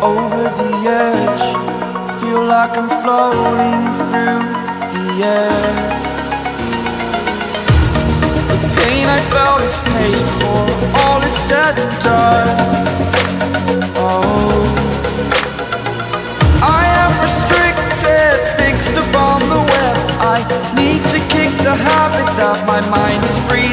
Over the edge, feel like I'm floating through the air. The pain I felt is paid for, all is said and done. Oh, I am restricted, fixed upon the web. I need to kick the habit that my mind is breathing.